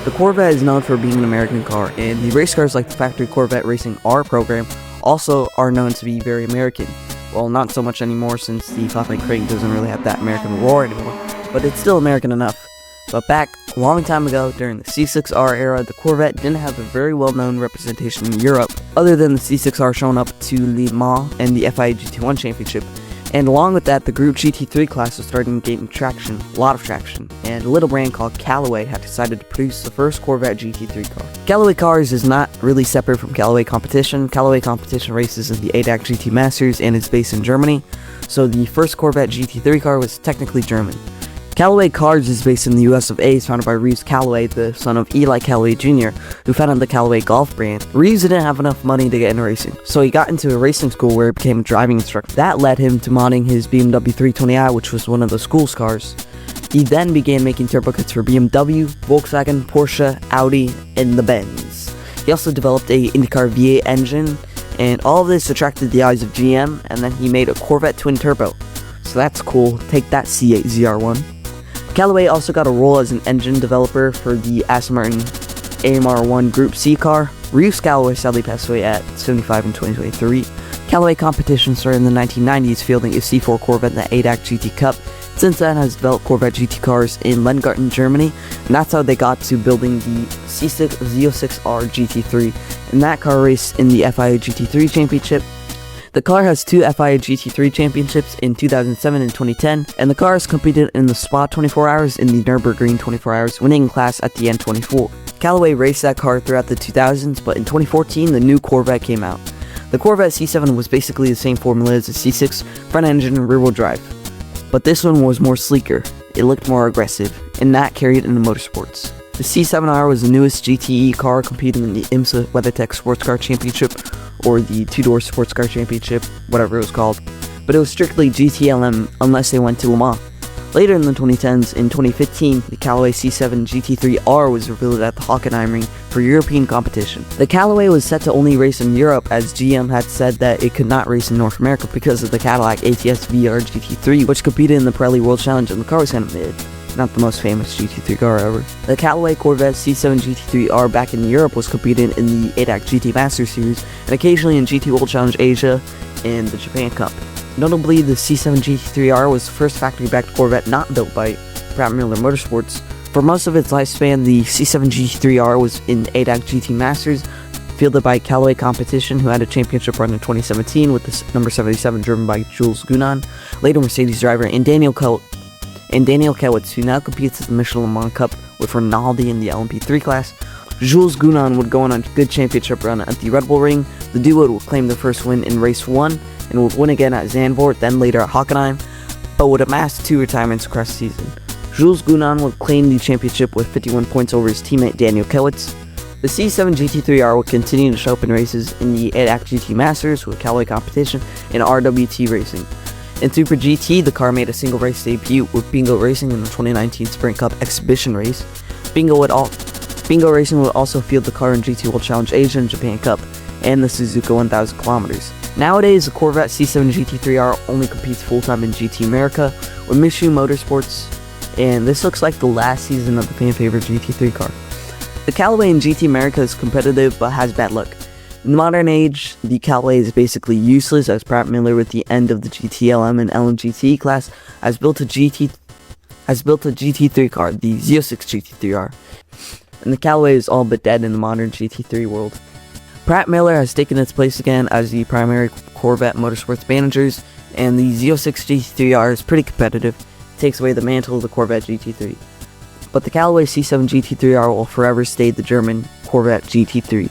The Corvette is known for being an American car, and the race cars like the factory Corvette Racing R program also are known to be very American. Well, not so much anymore since the Flatland crank doesn't really have that American roar anymore, but it's still American enough. But back a long time ago, during the C6.R era, the Corvette didn't have a very well-known representation in Europe, other than the C6.R showing up to Le Mans and the FIA GT1 Championship. And along with that, the Group GT3 Class was starting to gain traction, a lot of traction, and a little brand called Callaway had decided to produce the first Corvette GT3 car. Callaway Cars is not really separate from Callaway Competition. Callaway Competition races in the ADAC GT Masters and is based in Germany, so the first Corvette GT3 car was technically German. Callaway Cars is based in the US of A, founded by Reeves Callaway, the son of Eli Callaway Jr., who founded the Callaway golf brand. Reeves didn't have enough money to get into racing, so he got into a racing school where he became a driving instructor. That led him to modding his BMW 320i, which was one of the school's cars. He then began making turbo kits for BMW, Volkswagen, Porsche, Audi, and the Benz. He also developed a IndyCar V8 engine, and all of this attracted the eyes of GM, and then he made a Corvette twin turbo. So that's cool, take that C8.R1. Callaway also got a role as an engine developer for the Aston Martin AMR1 Group C car. Reeves Callaway sadly passed away at 75 in 2023. Callaway Competition started in the 1990s, fielding a C4 Corvette in the ADAC GT Cup. Since then has developed Corvette GT cars in Leingarten, Germany, and that's how they got to building the C6.R GT3, and that car raced in the FIA GT3 Championship. The car has two FIA GT3 championships in 2007 and 2010, and the car has competed in the Spa 24 Hours and the Nürburgring 24 Hours, winning class at the N24. Callaway raced that car throughout the 2000s, but in 2014 the new Corvette came out. The Corvette C7 was basically the same formula as the C6, front engine and rear wheel drive, but this one was more sleeker, it looked more aggressive, and that carried into motorsports. The C7R was the newest GTE car competing in the IMSA WeatherTech Sports Car Championship, or the two-door Sports Car Championship, whatever it was called, but it was strictly GTLM unless they went to Le Mans. Later in the 2010s, in 2015, the Callaway C7 GT3R was revealed at the Hockenheimring for European competition. The Callaway was set to only race in Europe, as GM had said that it could not race in North America because of the Cadillac ATS VR GT3, which competed in the Pirelli World Challenge, and the car was kind of mid. Not the most famous GT3 car ever. The Callaway Corvette C7 GT3R back in Europe was competing in the ADAC GT Masters Series and occasionally in GT World Challenge Asia and the Japan Cup. Notably, the C7 GT3R was the first factory-backed Corvette not built by Pratt Miller Motorsports. For most of its lifespan, the C7 GT3R was in ADAC GT Masters, fielded by Callaway Competition, who had a championship run in 2017 with the number 77 driven by Jules Gounon, later Mercedes driver, and Daniel Kowitz, who now competes at the Michelin Le Mans Cup with Rinaldi in the LMP3 class. Jules Gounon would go on a good championship run at the Red Bull Ring. The duo would claim their first win in race 1 and would win again at Zandvoort, then later at Hockenheim, but would amass 2 retirements across the season. Jules Gounon would claim the championship with 51 points over his teammate Daniel Kowitz. The C7 GT3R would continue to show up in races in the ADAC GT Masters with Callaway Competition and RWT Racing. In Super GT, the car made a single race debut with Bingo Racing in the 2019 Sprint Cup Exhibition race. Bingo Racing would also field the car in GT World Challenge Asia and Japan Cup, and the Suzuka 1000 kilometers. Nowadays, the Corvette C7 GT3R only competes full-time in GT America with Mitsubishi Motorsports, and this looks like the last season of the fan-favorite GT3 car. The Callaway in GT America is competitive but has bad luck. In the modern age, the Callaway is basically useless, as Pratt Miller, with the end of the GTLM and LMGT class, has built a GT3 car, the Z06 GT3R, and the Callaway is all but dead in the modern GT3 world. Pratt Miller has taken its place again as the primary Corvette motorsports managers, and the Z06 GT3R is pretty competitive. It takes away the mantle of the Corvette GT3. But the Callaway C7 GT3R will forever stay the German Corvette GT3.